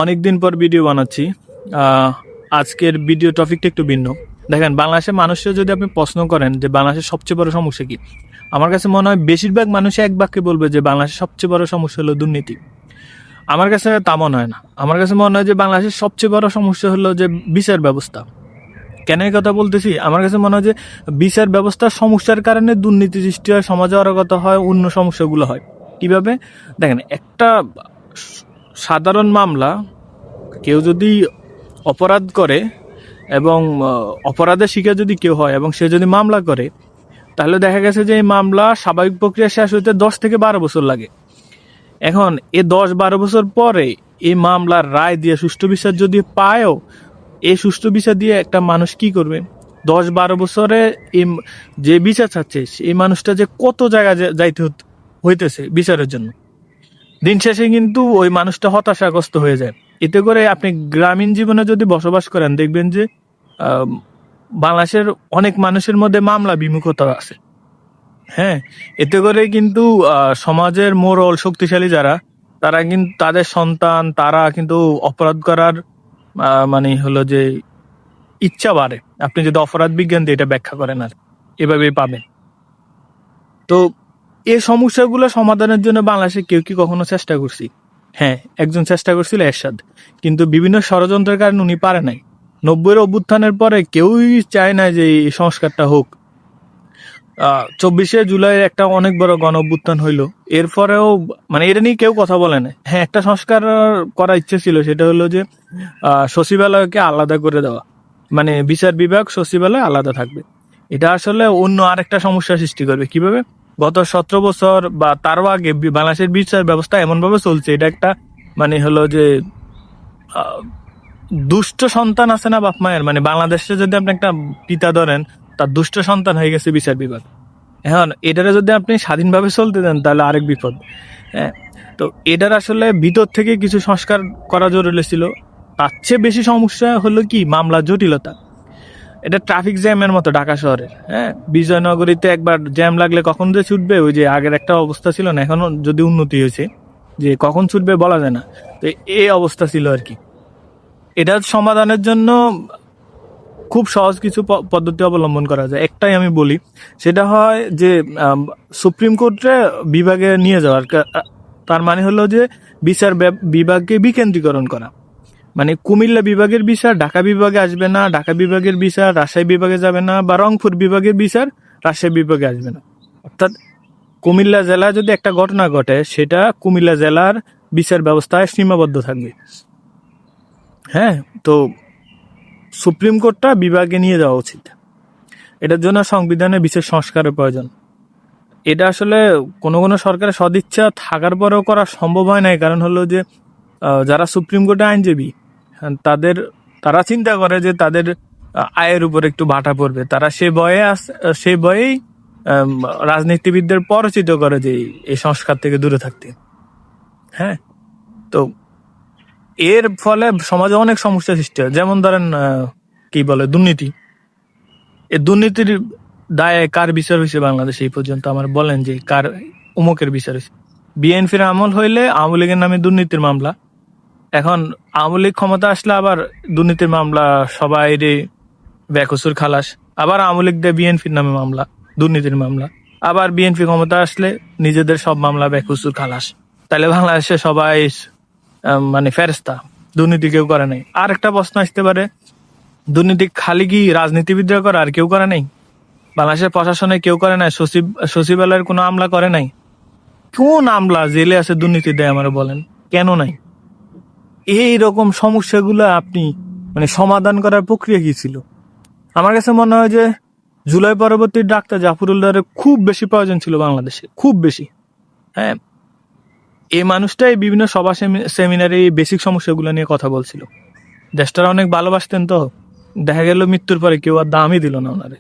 অনেকদিন পর ভিডিও বানাচ্ছি। আজকের ভিডিও টপিকটা একটু ভিন্ন। দেখেন, বাংলাদেশের মানুষের যদি আপনি প্রশ্ন করেন যে বাংলাদেশের সবচেয়ে বড় সমস্যা কি, আমার কাছে মনে হয় বেশিরভাগ মানুষ এক বাক্যে বলবে যে বাংলাদেশের সবচেয়ে বড় সমস্যা হলো দুর্নীতি। আমার কাছে তা মনে হয় না। আমার কাছে মনে হয় যে বাংলাদেশের সবচেয়ে বড় সমস্যা হলো যে বিচার ব্যবস্থা। কেন এই কথা বলতেছি? আমার কাছে মনে হয় যে বিচার ব্যবস্থার সমস্যার কারণে দুর্নীতি সৃষ্টি হয়, সমাজে অরাগত হয়, অন্য সমস্যাগুলো হয়। কিভাবে? দেখেন, একটা সাধারণ মামলা, কেউ যদি অপরাধ করে এবং অপরাধের শিকার যদি কেউ হয় এবং সে যদি মামলা করে, তাহলে দেখা গেছে যে এই মামলা স্বাভাবিক প্রক্রিয়া শেষ হইতে 10 থেকে 12 বছর লাগে। এখন এই 10-12 বছর পরে এই মামলার রায় দিয়ে সুষ্ঠু বিচার যদি পায়ও, এই সুষ্ঠু বিচার দিয়ে একটা মানুষ কি করবে? 10-12 বছরে এই যে বিচার চাচ্ছে এই মানুষটা যে কত জায়গায় যাইতে হইতেছে বিচারের জন্য, দিন শেষে কিন্তু ওই মানুষটা হতাশাগ্রস্ত হয়ে যায়। এতে করে আপনি গ্রামীণ জীবনে যদি বসবাস করেন, দেখবেন যে বাংলাদেশের অনেক মানুষের মধ্যে মামলা বিমুখতা আছে। হ্যাঁ, এতে করে কিন্তু সমাজের মোরল শক্তিশালী যারা, তারা কিন্তু তাদের সন্তান, তারা কিন্তু অপরাধ করার মানে হলো যে ইচ্ছা বাড়ে। আপনি যদি অপরাধ বিজ্ঞান দিয়ে এটা ব্যাখ্যা করেন, আর এভাবেই পাবেন। তো এই সমস্যাগুলো সমাধানের জন্য বাংলাদেশে কেউ কি কখনো চেষ্টা করছি? হ্যাঁ, একজন চেষ্টা করছিল, এরশাদ। কিন্তু বিভিন্ন ষড়যন্ত্রের কারণে উনি পারে নাই। 90-এর অভ্যুত্থানের পরে কেউই চায় না যে এই সংস্কারটা হোক। 24শে জুলাই একটা অনেক বড় গণ অভ্যুত্থান হইলো, এরপরেও মানে এটা নিয়ে কেউ কথা বলে না। হ্যাঁ, একটা সংস্কার করার ইচ্ছে ছিল, সেটা হলো যে সচিবালয়কে আলাদা করে দেওয়া, মানে বিচার বিভাগ সচিবালয় আলাদা থাকবে। এটা আসলে অন্য আরেকটা সমস্যা সৃষ্টি করবে। কিভাবে? গত 17 বছর বা তারও আগে বাংলাদেশের বিচার ব্যবস্থা এমন ভাবে চলছে, এটা একটা মানে হলো যে দুষ্ট সন্তান আছে না বাপ মায়ের, মানে বাংলাদেশে যদি আপনি একটা পিতা ধরেন, তার দুষ্ট সন্তান হয়ে গেছে বিচার বিভাগ। এখন এটারে যদি আপনি স্বাধীনভাবে চলতে দেন, তাহলে আরেক বিপদ। হ্যাঁ, তো এটার আসলে ভিতর থেকে কিছু সংস্কার করা জরুরি ছিল। তার চেয়ে বেশি সমস্যা হলো কি, মামলা জটিলতা। এটা ট্রাফিক জ্যামের মতো ঢাকা শহরের। হ্যাঁ, বিজয়নগরীতে একবার জ্যাম লাগলে কখন যে ছুটবে, ওই যে আগের একটা অবস্থা ছিল না, এখনো যদি উন্নতি হয়েছে, যে কখন ছুটবে বলা যায় না। তো এই অবস্থা ছিল আর কি। এটার সমাধানের জন্য খুব সহজ কিছু পদ্ধতি অবলম্বন করা যায়। একটাই আমি বলি, সেটা হয় যে সুপ্রিম কোর্টে বিভাগে নিয়ে যাওয়ার। তার মানে হলো যে বিচার বিভাগকে বিকেন্দ্রীকরণ করা। মানে কুমিল্লা বিভাগের বিচার ঢাকা বিভাগে আসবে না, ঢাকা বিভাগের বিচার রাজশাহী বিভাগে যাবে না, বা রংপুর বিভাগের বিচার রাজশাহী বিভাগে আসবে না। অর্থাৎ কুমিল্লা জেলায় যদি একটা ঘটনা ঘটে, সেটা কুমিল্লা জেলার বিচার ব্যবস্থায় সীমাবদ্ধ থাকবে। হ্যাঁ, তো সুপ্রিম কোর্টটা বিভাগে নিয়ে যাওয়া উচিত। এটার জন্য সংবিধানে বিশেষ সংস্কারের প্রয়োজন। এটা আসলে কোনো কোনো সরকারের সদিচ্ছা থাকার পরেও করা সম্ভব হয় নাই। কারণ হলো যে যারা সুপ্রিম কোর্টে আইনজীবী, তারা চিন্তা করে যে তাদের আয়ের উপর একটু ভাটা পড়বে। তারা সেই ভয়েই রাজনীতিবিদদের পরিচিত করে যে এই সংস্কার থেকে দূরে থাকতে। হ্যাঁ, তো এর ফলে সমাজে অনেক সমস্যা সৃষ্টি হয়। যেমন ধরেন কি বলে, দুর্নীতি। এই দুর্নীতির দায়ে কার বিচার হয়েছে বাংলাদেশে এই পর্যন্ত? আমার বলেন যে কার অমুকের বিচার হয়েছে? বিএনপির আমল হইলে আওয়ামী লীগের নামে দুর্নীতির মামলা। এখন আওয়ামী লীগ ক্ষমতা আসলে আবার দুর্নীতির মামলা, সবাই বেকসুর খালাস। আবার আওয়ামী লীগ দিয়ে বিএনপির নামে মামলা, দুর্নীতির মামলা। আবার বিএনপি ক্ষমতা আসলে নিজেদের সব মামলা বেকসুর খালাস। তাহলে বাংলাদেশে সবাই মানে ফেরেস্তা, দুর্নীতি কেউ করে নাই। আর একটা প্রশ্ন আসতে পারে, দুর্নীতি খালি কি রাজনীতিবিদরা করে, আর কেউ করে নাই? বাংলাদেশের প্রশাসনে কেউ করে নাই? সচিবালয়ের কোনো আমলা করে নাই? কোন আমলা জেলে আছে দুর্নীতি দেয় আমার বলেন, কেন নাই? এই রকম সমস্যাগুলো আপনি মানে সমাধান করার প্রক্রিয়া কি ছিল? আমার কাছে মনে হয় যে জুলাই পরবর্তী ডাক্তার জাফরুল্লাহর খুব বেশি প্রয়োজন ছিল বাংলাদেশে, খুব বেশি। হ্যাঁ, এই মানুষটাই বিভিন্ন সভা সেমিনারে এই বেসিক সমস্যাগুলো নিয়ে কথা বলছিল। দেশটার অনেক ভালোবাসতেন, তো দেখা গেল মৃত্যুর পরে কেউ আর দামই দিল না ওনারে।